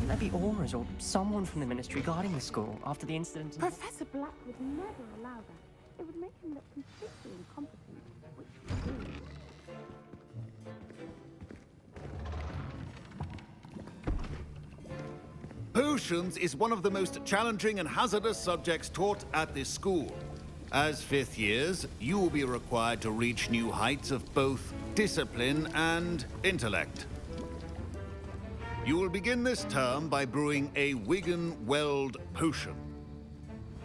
Shouldn't there be aurors or someone from the ministry guarding the school after the incident? Professor Black would never allow that. It would make him look completely incompetent, which he is. Potions is one of the most challenging and hazardous subjects taught at this school. As fifth years, you will be required to reach new heights of both discipline and intellect. You will begin this term by brewing a Wigan-Weld potion.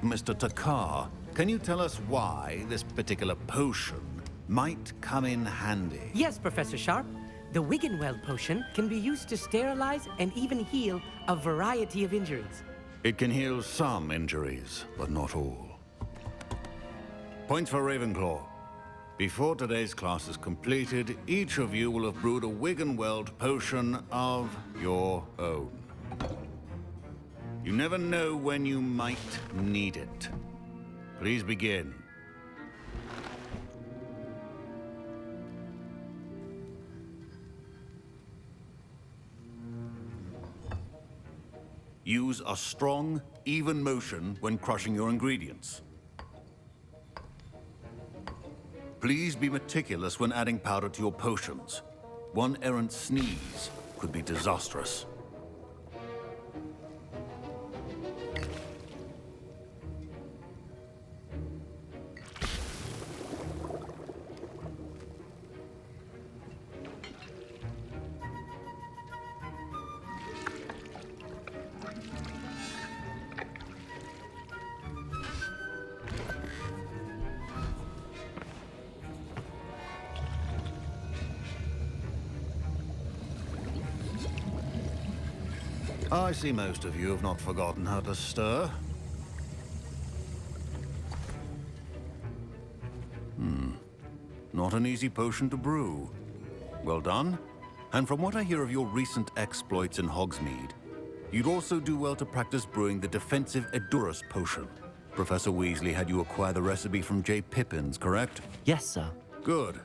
Mr. Takar, can you tell us why this particular potion might come in handy? Yes, Professor Sharp. The Wiggenweld potion can be used to sterilize and even heal a variety of injuries. It can heal some injuries, but not all. Points for Ravenclaw. Before today's class is completed, each of you will have brewed a Wiggenweld potion of your own. You never know when you might need it. Please begin. Use a strong, even motion when crushing your ingredients. Please be meticulous when adding powder to your potions. One errant sneeze could be disastrous. I see most of you have not forgotten how to stir. Not an easy potion to brew. Well done. And from what I hear of your recent exploits in Hogsmeade, you'd also do well to practice brewing the defensive Edurus potion. Professor Weasley had you acquire the recipe from J. Pippins, correct? Yes, sir. Good.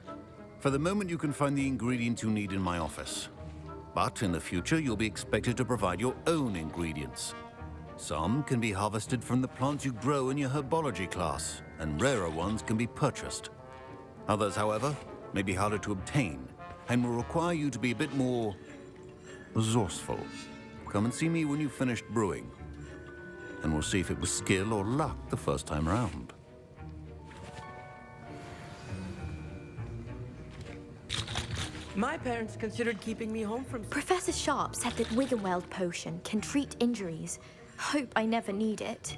For the moment, you can find the ingredients you need in my office. But in the future, you'll be expected to provide your own ingredients. Some can be harvested from the plants you grow in your herbology class, and rarer ones can be purchased. Others, however, may be harder to obtain, and will require you to be a bit more resourceful. Come and see me when you've finished brewing, and we'll see if it was skill or luck the first time around. My parents considered keeping me home from... Professor Sharp said that Wiggenweld potion can treat injuries. Hope I never need it.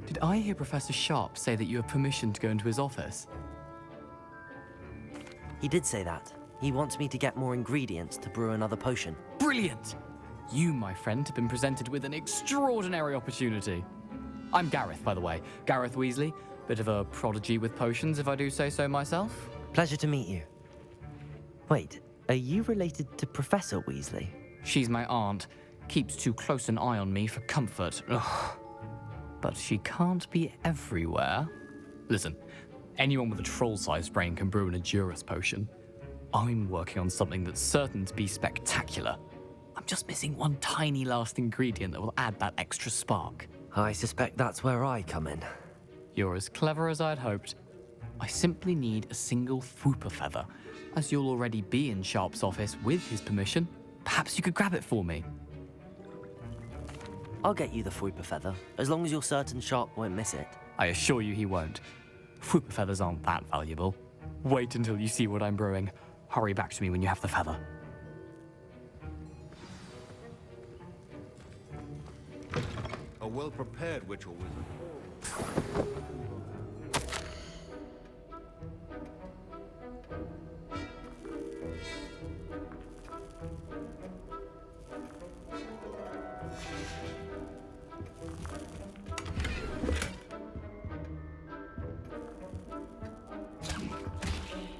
Did I hear Professor Sharp say that you have permission to go into his office? He did say that. He wants me to get more ingredients to brew another potion. Brilliant! You, my friend, have been presented with an extraordinary opportunity. I'm Gareth, by the way. Gareth Weasley. Bit of a prodigy with potions, if I do say so myself. Pleasure to meet you. Wait, are you related to Professor Weasley? She's my aunt. Keeps too close an eye on me for comfort. Ugh. But she can't be everywhere. Listen, anyone with a troll-sized brain can brew an Edurus potion. I'm working on something that's certain to be spectacular. I'm just missing one tiny last ingredient that will add that extra spark. I suspect that's where I come in. You're as clever as I'd hoped. I simply need a single Fwooper feather. As you'll already be in Sharp's office with his permission, perhaps you could grab it for me. I'll get you the Fwooper feather, as long as you're certain Sharp won't miss it. I assure you he won't. Fwooper feathers aren't that valuable. Wait until you see what I'm brewing. Hurry back to me when you have the feather. A well-prepared witch or wizard.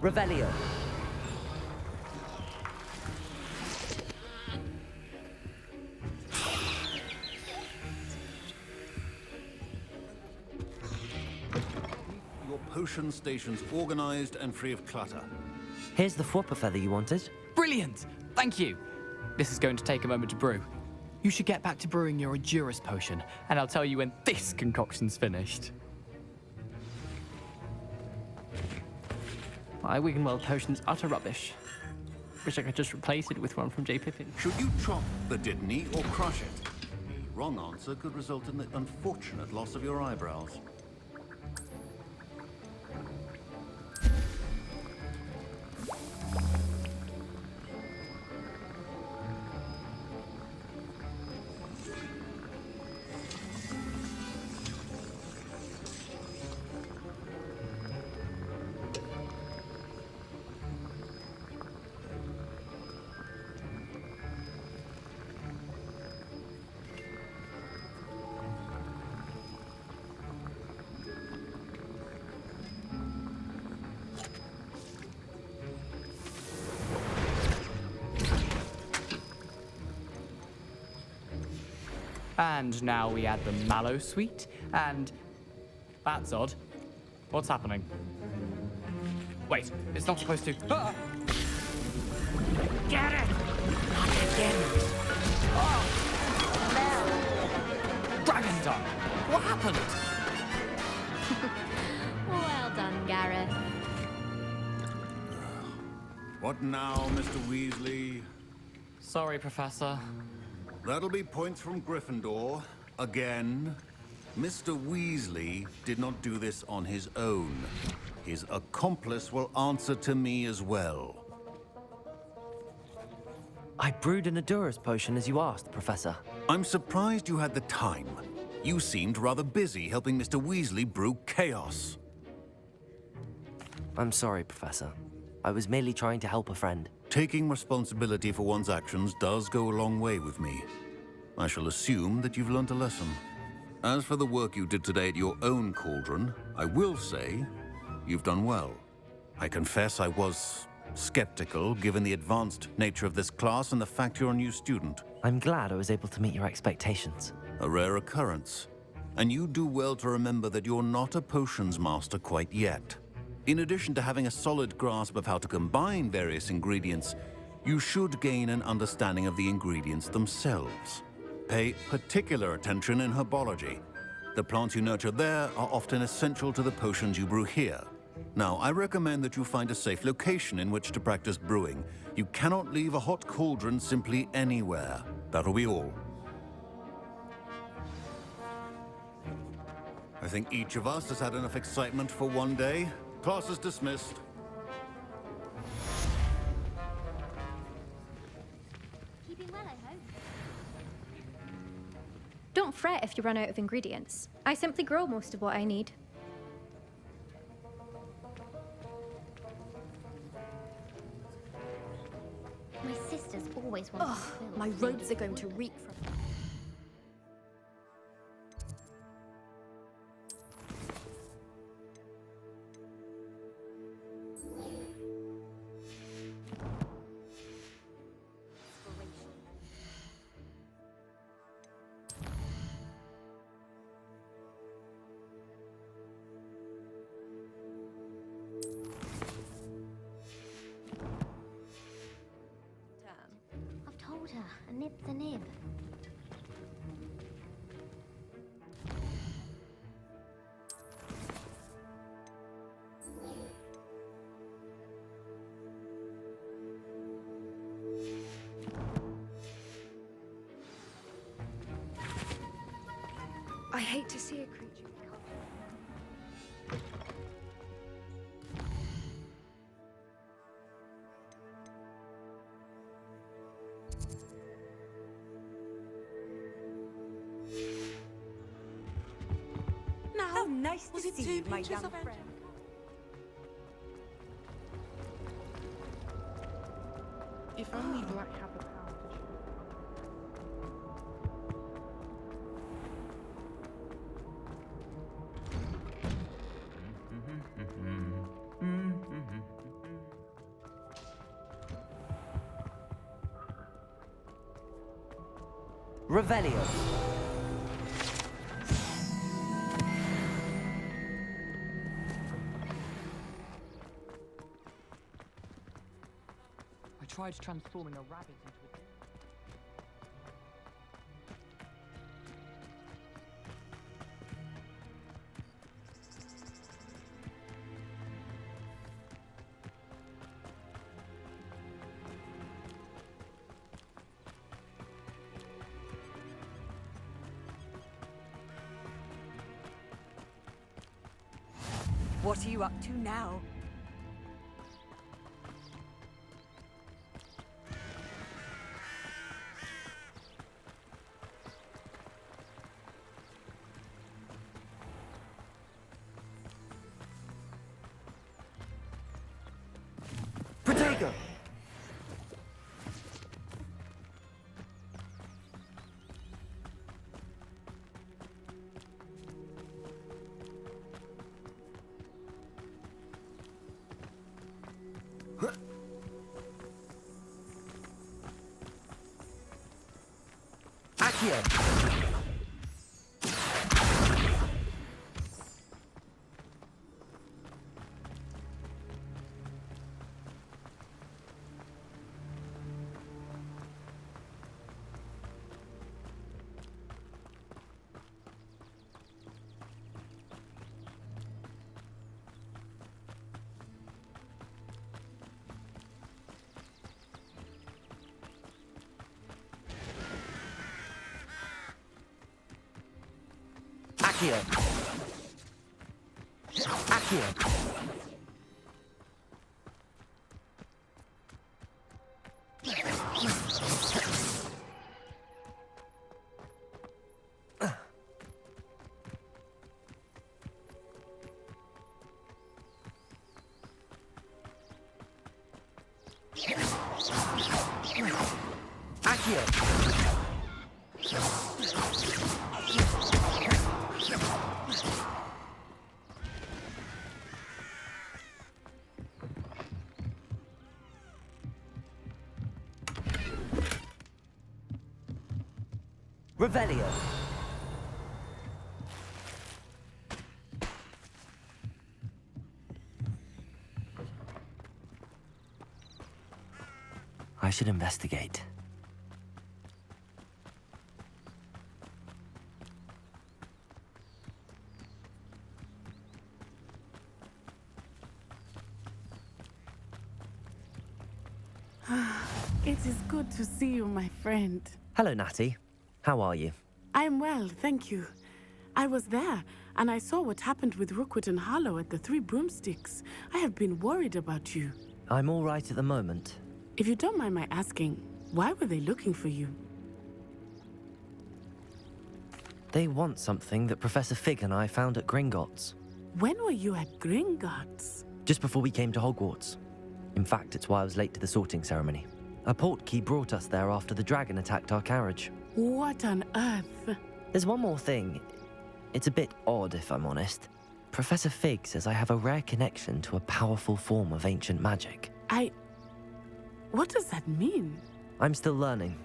Revelio. Your potion stations organized and free of clutter. Here's the flopper feather you wanted. Brilliant! Thank you. This is going to take a moment to brew. You should get back to brewing your Endurus potion, and I'll tell you when this concoction's finished. My Wiggenweld potion's utter rubbish. Wish I could just replace it with one from J. Pippin. Should you chop the Dittany or crush it? The wrong answer could result in the unfortunate loss of your eyebrows. And now we add the mallow sweet, and that's odd. What's happening? Wait, it's not supposed to. Ah! Get it! Not again! Oh! Dragon tongue! What happened? Well done, Gareth. What now, Mr. Weasley? Sorry, Professor. That'll be points from Gryffindor. Again. Mr. Weasley did not do this on his own. His accomplice will answer to me as well. I brewed an Endurus potion as you asked, Professor. I'm surprised you had the time. You seemed rather busy helping Mr. Weasley brew chaos. I'm sorry, Professor. I was merely trying to help a friend. Taking responsibility for one's actions does go a long way with me. I shall assume that you've learnt a lesson. As for the work you did today at your own cauldron, I will say you've done well. I confess I was skeptical, given the advanced nature of this class and the fact you're a new student. I'm glad I was able to meet your expectations. A rare occurrence. And you do well to remember that you're not a potions master quite yet. In addition to having a solid grasp of how to combine various ingredients, you should gain an understanding of the ingredients themselves. Pay particular attention in herbology. The plants you nurture there are often essential to the potions you brew here. Now, I recommend that you find a safe location in which to practice brewing. You cannot leave a hot cauldron simply anywhere. That'll be all. I think each of us has had enough excitement for one day. Class is dismissed. Keeping well, I hope. Don't fret if you run out of ingredients. I simply grow most of what I need. My sisters always wanted to build. My robes are going to reek from... I've told her, a nib's a nib. I hate to see a creature. How nice to see you, my young friend. If only Black had the power to shoot. Revelio. tried transforming a rabbit into a deer. What are you up to now? Protego! Accio! Accio! Accio! Accio! Revelio. I should investigate. It is good to see you, my friend. Hello, Natty. How are you? I am well, thank you. I was there, and I saw what happened with Rookwood and Harlow at the Three Broomsticks. I have been worried about you. I'm all right at the moment. If you don't mind my asking, why were they looking for you? They want something that Professor Fig and I found at Gringotts. When were you at Gringotts? Just before we came to Hogwarts. In fact, it's why I was late to the sorting ceremony. A portkey brought us there after the dragon attacked our carriage. What on earth? There's one more thing. It's a bit odd, if I'm honest. Professor Fig says I have a rare connection to a powerful form of ancient magic. What does that mean? I'm still learning,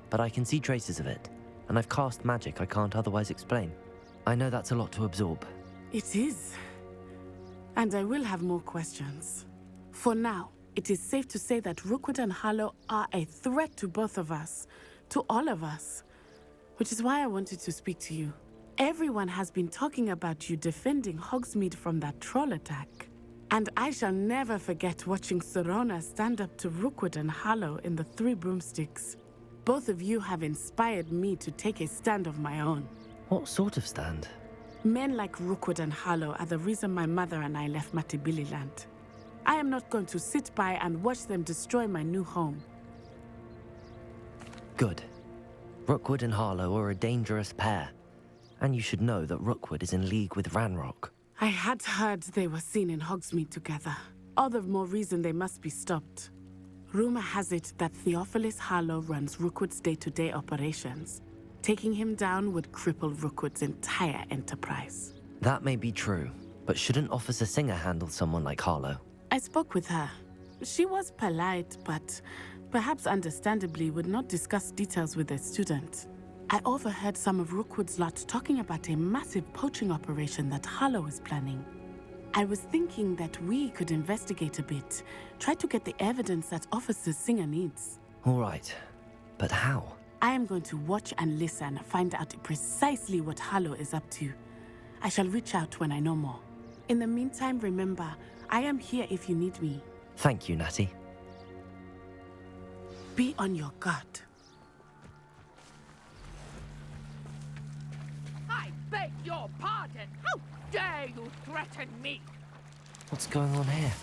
but I can see traces of it, and I've cast magic I can't otherwise explain. I know that's a lot to absorb. It is. And I will have more questions. For now, it is safe to say that Rookwood and Harlow are a threat to both of us, to all of us, which is why I wanted to speak to you. Everyone has been talking about you defending Hogsmeade from that troll attack. And I shall never forget watching Serona stand up to Rookwood and Harlow in the Three Broomsticks. Both of you have inspired me to take a stand of my own. What sort of stand? Men like Rookwood and Harlow are the reason my mother and I left Matabeleland. I am not going to sit by and watch them destroy my new home. Good. Rookwood and Harlow are a dangerous pair. And you should know that Rookwood is in league with Ranrock. I had heard they were seen in Hogsmeade together. All the more reason they must be stopped. Rumor has it that Theophilus Harlow runs Rookwood's day-to-day operations. Taking him down would cripple Rookwood's entire enterprise. That may be true, but shouldn't Officer Singer handle someone like Harlow? I spoke with her. She was polite, but perhaps understandably would not discuss details with a student. I overheard some of Rookwood's lot talking about a massive poaching operation that Harlow is planning. I was thinking that we could investigate a bit. Try to get the evidence that Officer Singer needs. All right, but how? I am going to watch and listen, find out precisely what Harlow is up to. I shall reach out when I know more. In the meantime, remember, I am here if you need me. Thank you, Natty. Be on your guard. I beg your pardon. How dare you threaten me? What's going on here?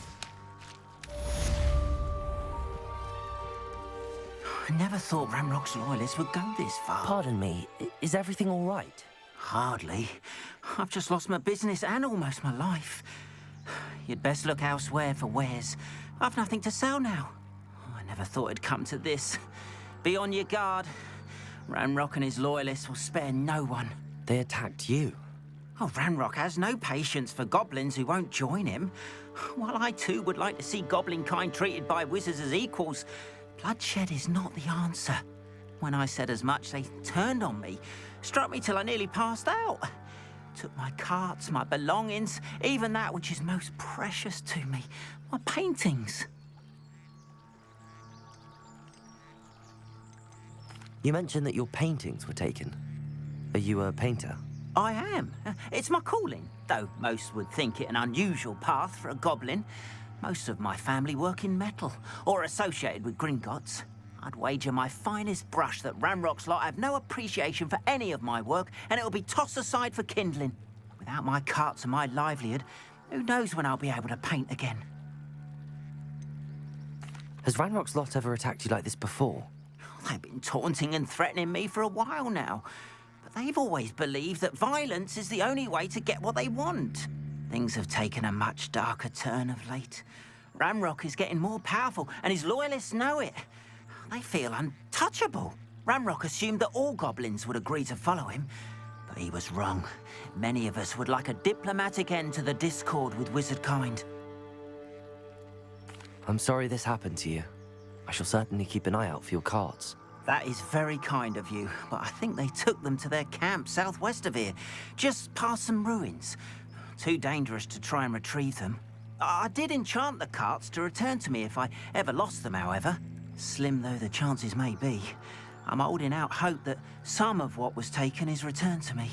I never thought Ramrock's loyalists would go this far. Pardon me, is everything all right? Hardly. I've just lost my business and almost my life. You'd best look elsewhere for wares. I've nothing to sell now. I never thought it'd come to this. Be on your guard. Ranrock and his loyalists will spare no one. They attacked you? Oh, Ranrock has no patience for goblins who won't join him. While I too would like to see goblin kind treated by wizards as equals, bloodshed is not the answer. When I said as much, they turned on me, struck me till I nearly passed out. Took my carts, my belongings, even that which is most precious to me, my paintings. You mentioned that your paintings were taken. Are you a painter? I am. It's my calling, though most would think it an unusual path for a goblin. Most of my family work in metal, or associated with Gringotts. I'd wager my finest brush that Ranrock's lot have no appreciation for any of my work, and it'll be tossed aside for kindling. Without my carts and my livelihood, who knows when I'll be able to paint again? Has Ranrock's lot ever attacked you like this before? They've been taunting and threatening me for a while now. But they've always believed that violence is the only way to get what they want. Things have taken a much darker turn of late. Ranrock is getting more powerful, and his loyalists know it. They feel untouchable. Ranrock assumed that all goblins would agree to follow him, but he was wrong. Many of us would like a diplomatic end to the discord with wizard kind. I'm sorry this happened to you. I shall certainly keep an eye out for your carts. That is very kind of you, but I think they took them to their camp southwest of here, just past some ruins. Too dangerous to try and retrieve them. I did enchant the carts to return to me if I ever lost them, however. Slim though the chances may be, I'm holding out hope that some of what was taken is returned to me.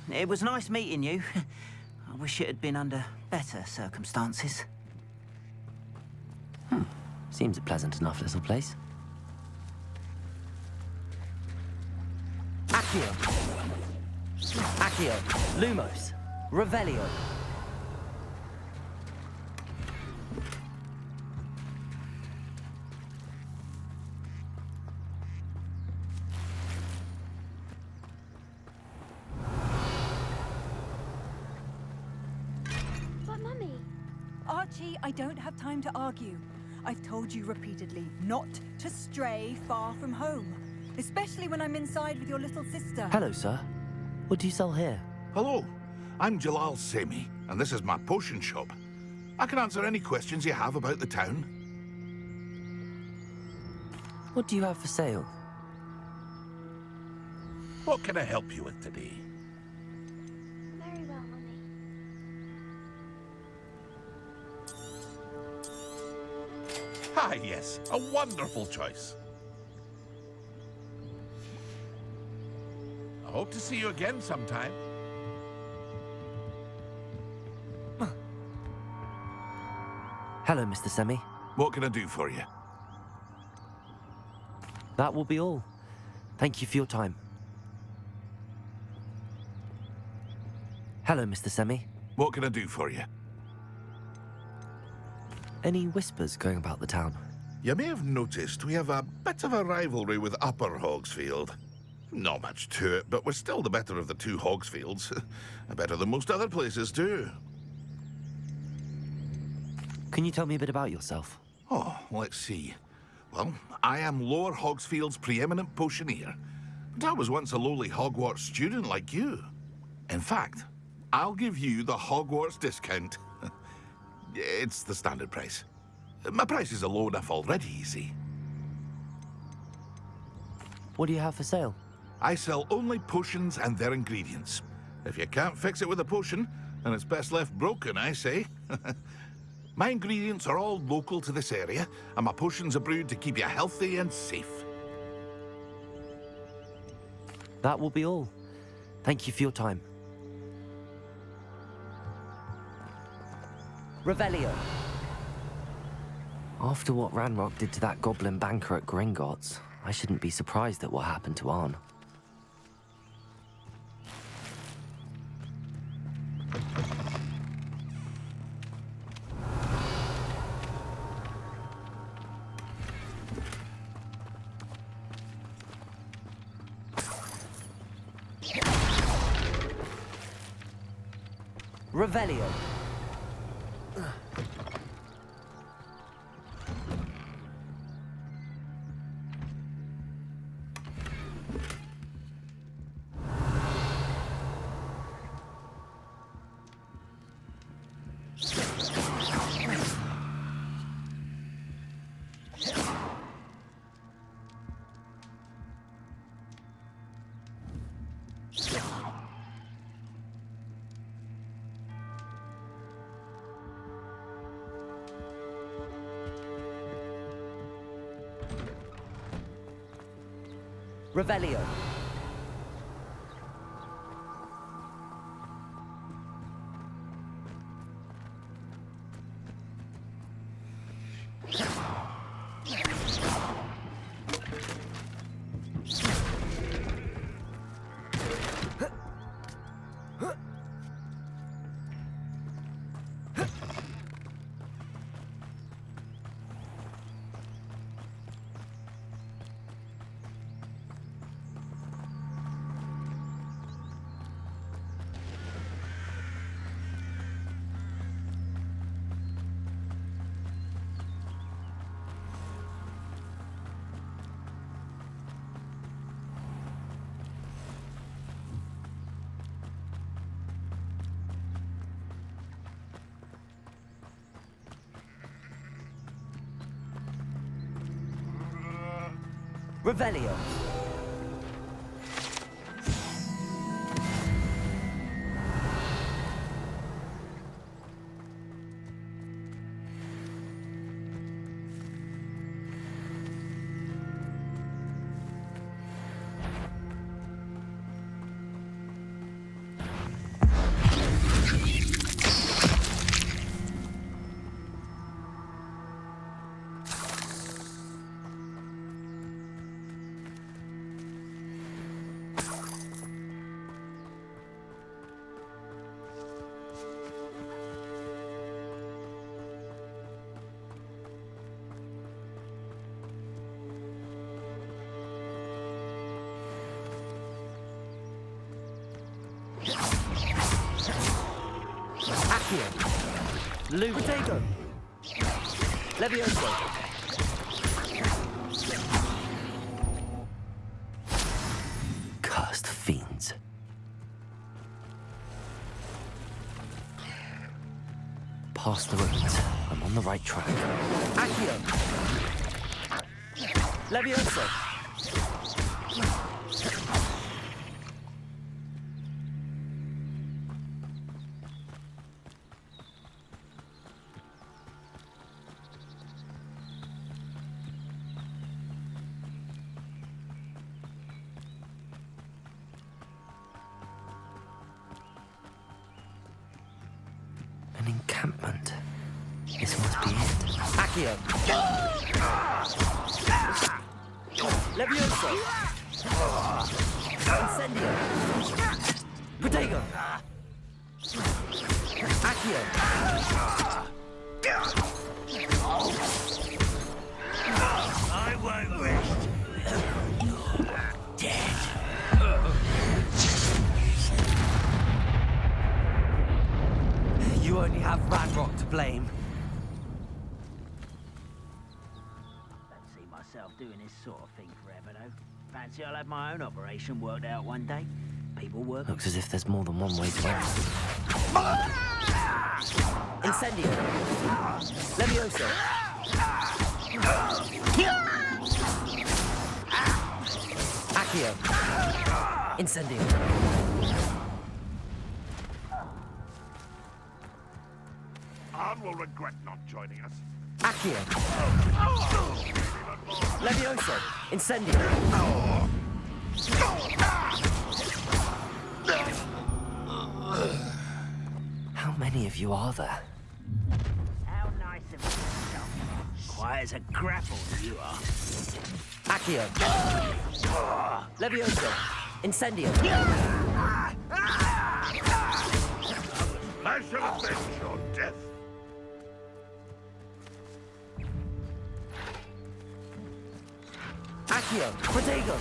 It was nice meeting you. I wish it had been under better circumstances. Seems a pleasant enough little place. Accio! Accio! Lumos! Revelio! But Mummy... Archie, I don't have time to argue. I've told you repeatedly not to stray far from home, especially when I'm inside with your little sister. Hello, sir. What do you sell here? Hello, I'm Jalal Semi, and this is my potion shop. I can answer any questions you have about the town. What do you have for sale? What can I help you with today? Very well, Mummy. Ah, yes, a wonderful choice. I hope to see you again sometime. Hello, Mr. Semi. What can I do for you? That will be all. Thank you for your time. Hello, Mr. Semi. What can I do for you? Any whispers going about the town? You may have noticed we have a bit of a rivalry with Upper Hogsfield. Not much to it, but we're still the better of the two Hogsfields. Better than most other places, too. Can you tell me a bit about yourself? Oh, let's see. Well, I am Lower Hogsfield's preeminent potioneer. But I was once a lowly Hogwarts student like you. In fact, I'll give you the Hogwarts discount. It's the standard price. My prices are low enough already, you see. What do you have for sale? I sell only potions and their ingredients. If you can't fix it with a potion, and it's best left broken, I say. My ingredients are all local to this area, and my potions are brewed to keep you healthy and safe. That will be all. Thank you for your time. Revelio. After what Ranrock did to that goblin banker at Gringotts, I shouldn't be surprised at what happened to Arn. Revelio. Revelio. Revelio. Potato. Levioso. Cursed fiends. Past the ruins. I'm on the right track. Accio. Levioso. An encampment. This must be it. Accio. Levioso. Incendio. Protego. Accio. I won't rest. You're dead. You only have Ranrock to blame. Don't see myself doing this sort of thing forever, though. Fancy I'll have my own operation worked out one day. People work. Looks as if there's more than one way to end. Incendio. Levioso. Accio. Incendio. Khan will regret not joining us. Accio. Levioso. Incendio. How many of you are there? How nice of you, yourself. Quiet as a grapple, you are. Accio. Levioso. Incendio. I shall avenge your death. Accio. Protego.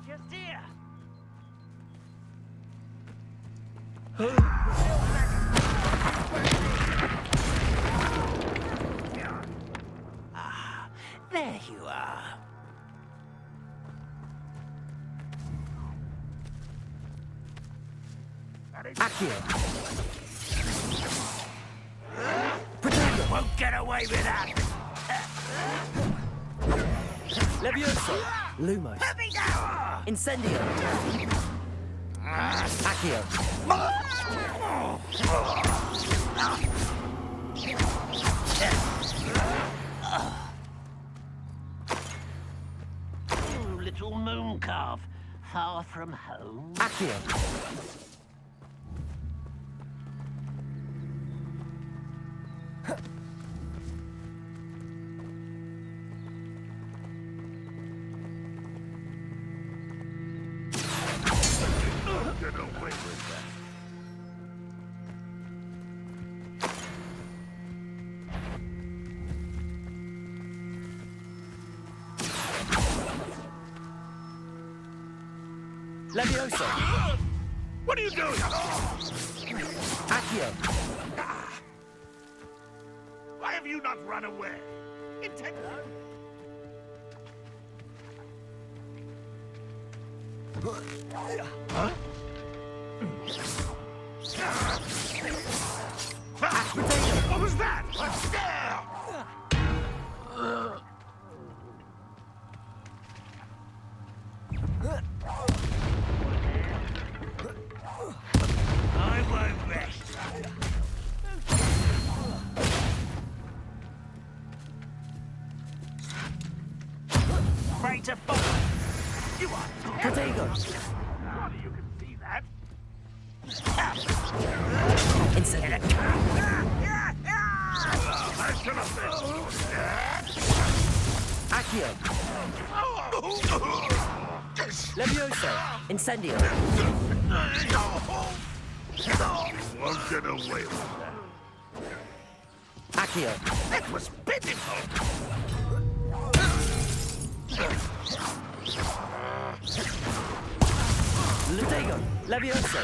Just here. Ah, there you are. Accio. Won't get away with that. Levioso. Lumos. Incendio. Accio. Little moon calf, far from home. Accio. Get away with that. Levioso. What are you doing? Accio. Why have you not run away? Intent. Huh? What was that? I won't rest. Afraid to follow. You are. Protego. Surely you can see that. Incendio. I should have Accio. Levioso. Incendio. Won't get away with that. Accio. That was pitiful. Protego. Levioso.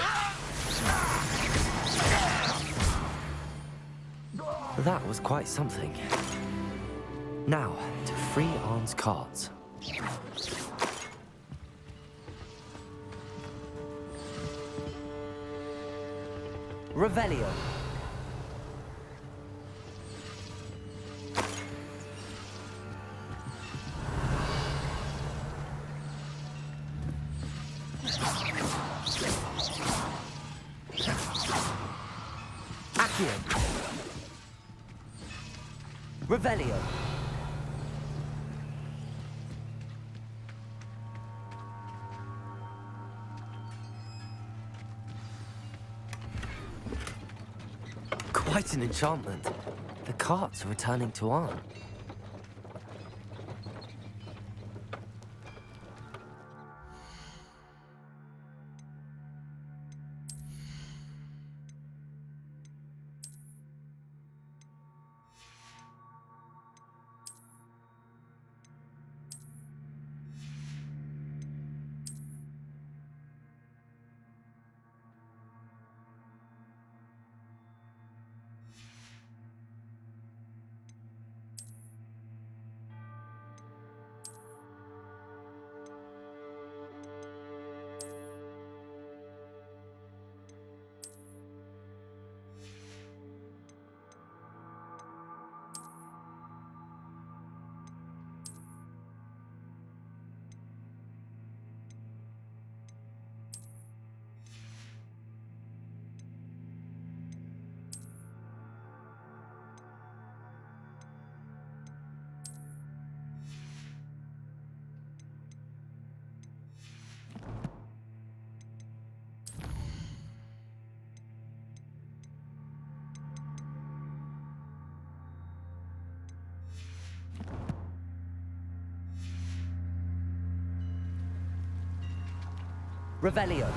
That was quite something. Now, to free Arn's cards. Revelio. Accio. Revelio. Quite an enchantment. The carts are returning to Arn. Revelio.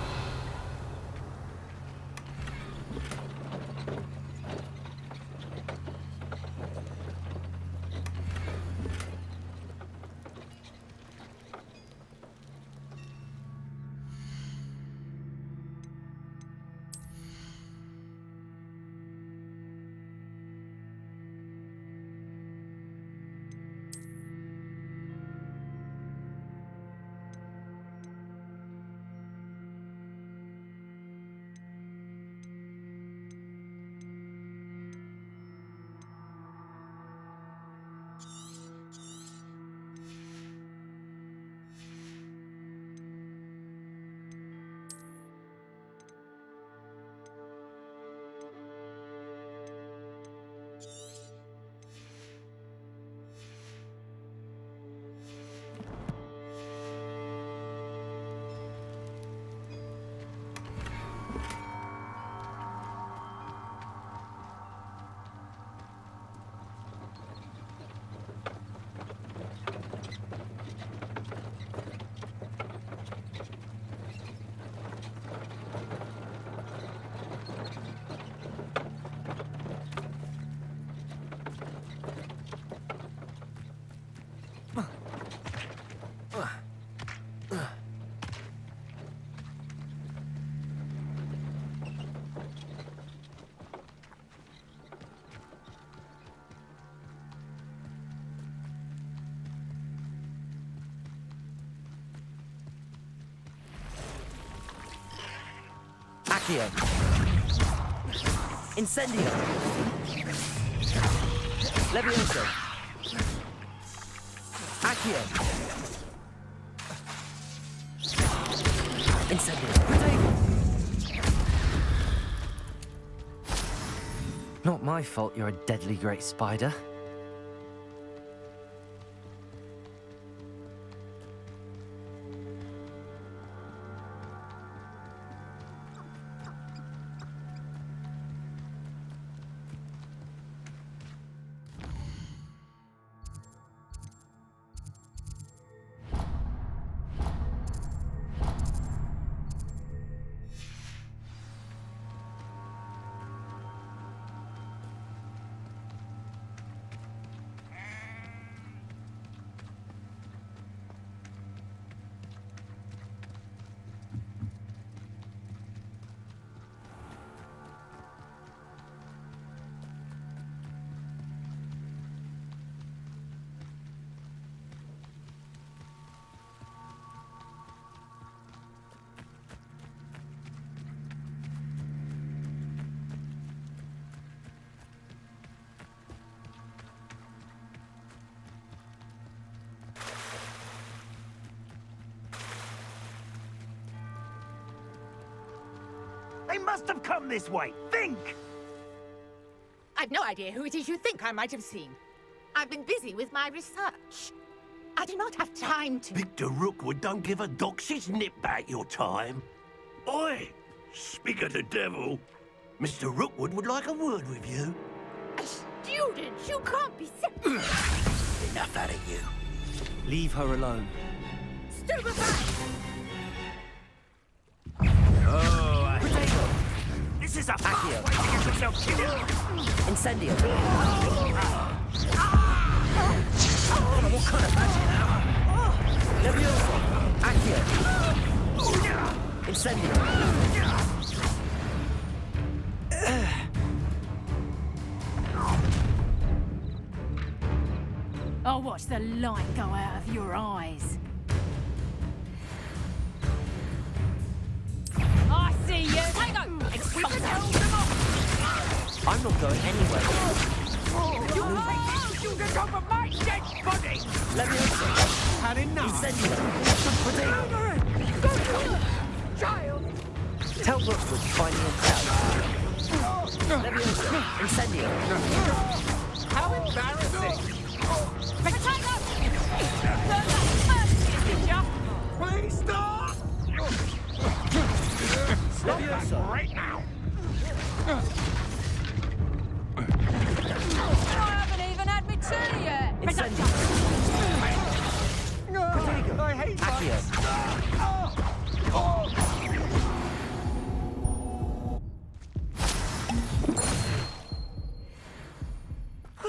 Accio. Incendio. Levioso. Accio. Incendio. Not my fault you're a deadly great spider. They must have come this way. Think! I've no idea who it is you think I might have seen. I've been busy with my research. I do not have time to... Victor Rookwood don't give a doxy's nip back your time. Oi! Speak of the devil. Mr. Rookwood would like a word with you. A student? You can't be... Enough out of you. Leave her alone. Stupefy! Oh, Potato. this is a Accio. fast way to get yourself killed. Incendio. What kind of magic now? Levioso. Accio. Incendio. I'll watch the light go out of your eyes. I see you! Potato! I'm not going anywhere. You can go for my dead body! Levioso. Had enough. Incendio. Potato! Child! Tell Rookwood to find me a cell. Levioso. Incendio. How embarrassing! Potato! Please stop! Levioso. Right now! I haven't even had my tea yet! Incendio. I hate Accio.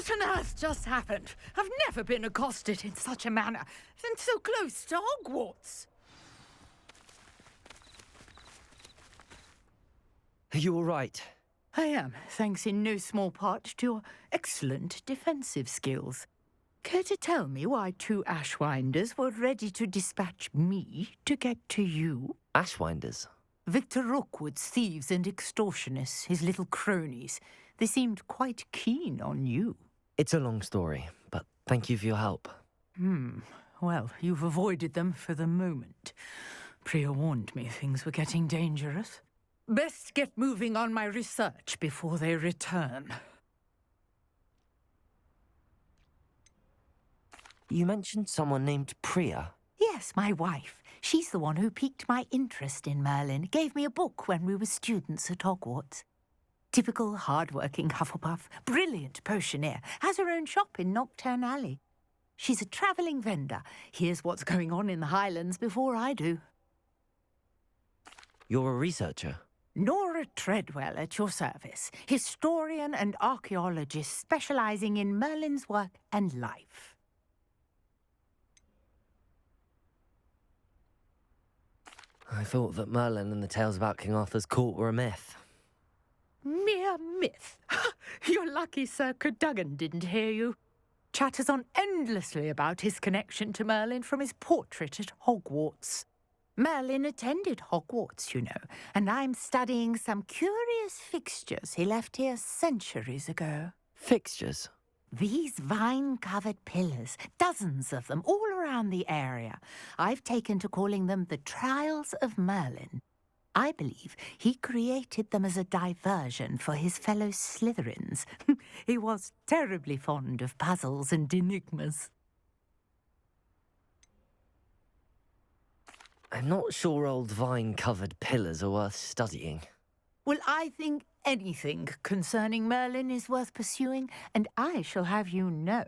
What on earth just happened? I've never been accosted in such a manner, and so close to Hogwarts. Are you all right? I am, thanks in no small part to your excellent defensive skills. Care to tell me why 2 Ashwinders were ready to dispatch me to get to you? Ashwinders? Victor Rookwood's thieves and extortionists, his little cronies. They seemed quite keen on you. It's a long story, but thank you for your help. Well, you've avoided them for the moment. Priya warned me things were getting dangerous. Best get moving on my research before they return. You mentioned someone named Priya. Yes, my wife. She's the one who piqued my interest in Merlin, gave me a book when we were students at Hogwarts. Typical hard-working Hufflepuff, brilliant potioneer, has her own shop in Knockturn Alley. She's a travelling vendor, hears what's going on in the Highlands before I do. You're a researcher? Nora Treadwell at your service, historian and archaeologist specialising in Merlin's work and life. I thought that Merlin and the tales about King Arthur's court were a myth. Mere myth. You're lucky Sir Cadogan didn't hear you. Chatters on endlessly about his connection to Merlin from his portrait at Hogwarts. Merlin attended Hogwarts, you know, and I'm studying some curious fixtures he left here centuries ago. Fixtures? These vine-covered pillars, dozens of them, all around the area. I've taken to calling them the Trials of Merlin. I believe he created them as a diversion for his fellow Slytherins. He was terribly fond of puzzles and enigmas. I'm not sure old vine-covered pillars are worth studying. Well, I think anything concerning Merlin is worth pursuing, and I shall have you know,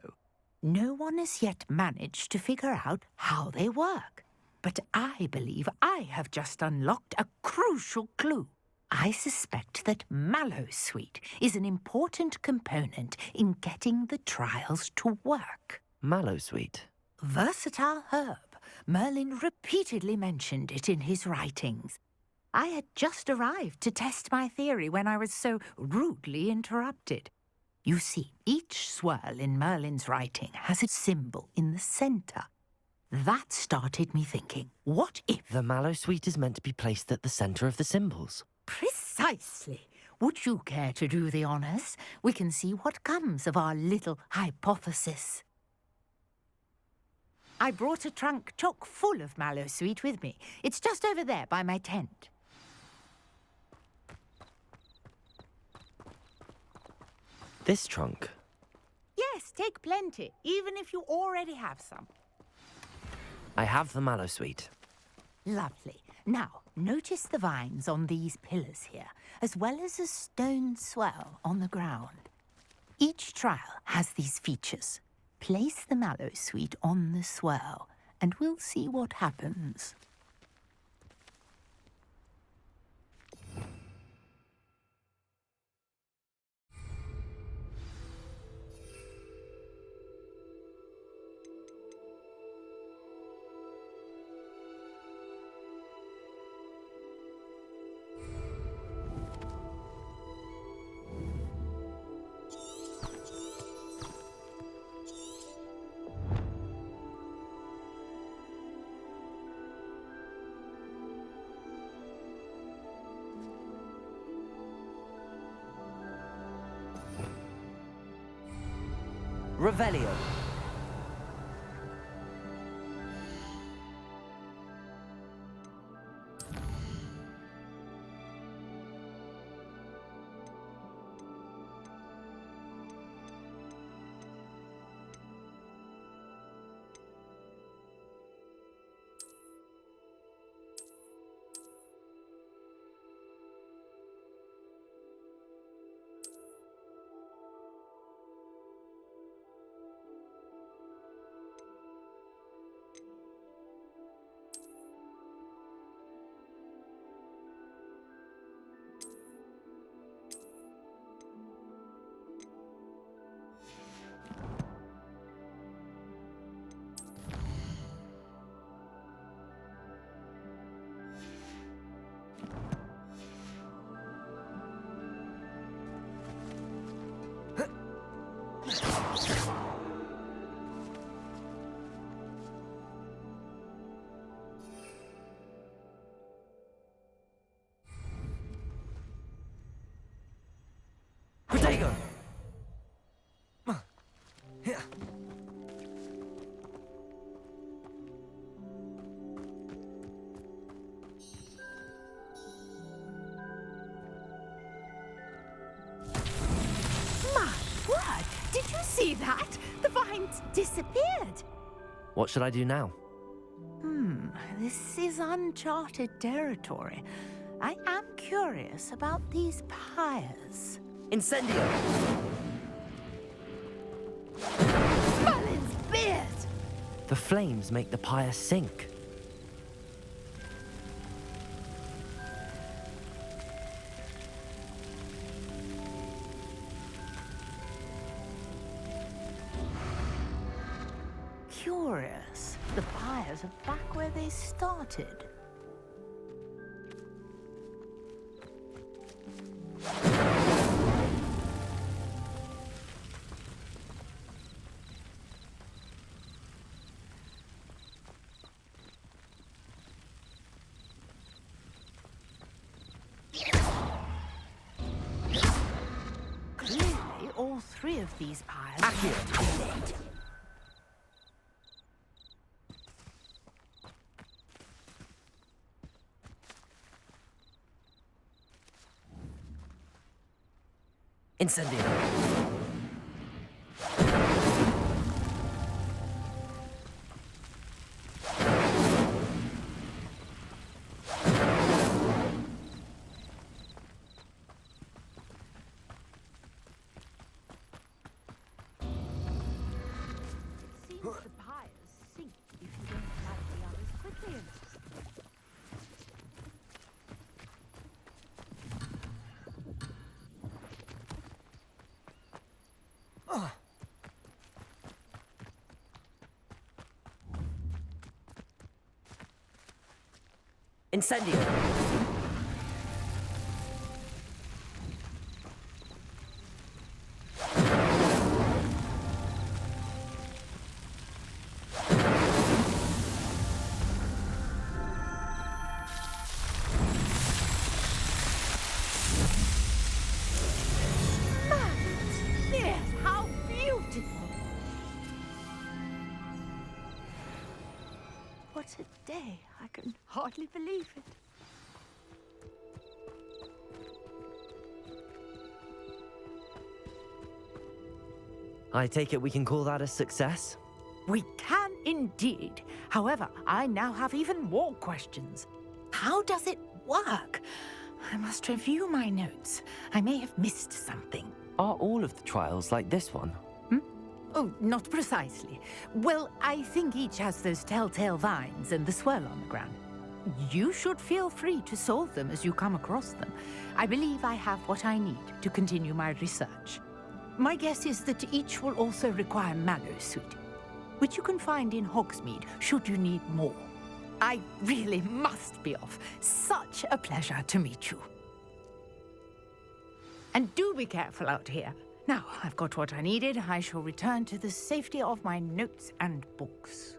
no one has yet managed to figure out how they work. But I believe I have just unlocked a crucial clue. I suspect that Mallowsweet is an important component in getting the trials to work. Mallowsweet? Versatile herb. Merlin repeatedly mentioned it in his writings. I had just arrived to test my theory when I was so rudely interrupted. You see, each swirl in Merlin's writing has a symbol in the centre. That started me thinking, what if... The Mallowsweet is meant to be placed at the centre of the symbols. Precisely. Would you care to do the honours? We can see what comes of our little hypothesis. I brought a trunk chock full of Mallowsweet with me. It's just over there by my tent. This trunk? Yes, take plenty, even if you already have some. I have the Mallowsweet. Lovely. Now, notice the vines on these pillars here, as well as a stone swell on the ground. Each trial has these features. Place the Mallowsweet on the swirl, and we'll see what happens. Revelio. See that? The vines disappeared. What should I do now? This is uncharted territory. I am curious about these pyres. Incendio! Merlin's beard! The flames make the pyre sink. Curious. The pyres are back where they started. Clearly, all three of these pyres are dead. Incendio! Seems the pyres sink if you don't light the others quickly enough. Incendio! Yes, how beautiful! What a day. I can hardly believe it. I take it we can call that a success? We can indeed. However, I now have even more questions. How does it work? I must review my notes. I may have missed something. Are all of the trials like this one? Oh, not precisely. Well, I think each has those telltale vines and the swirl on the ground. You should feel free to solve them as you come across them. I believe I have what I need to continue my research. My guess is that each will also require Mallowsweet, which you can find in Hogsmeade should you need more. I really must be off. Such a pleasure to meet you. And do be careful out here. Now, I've got what I needed. I shall return to the safety of my notes and books.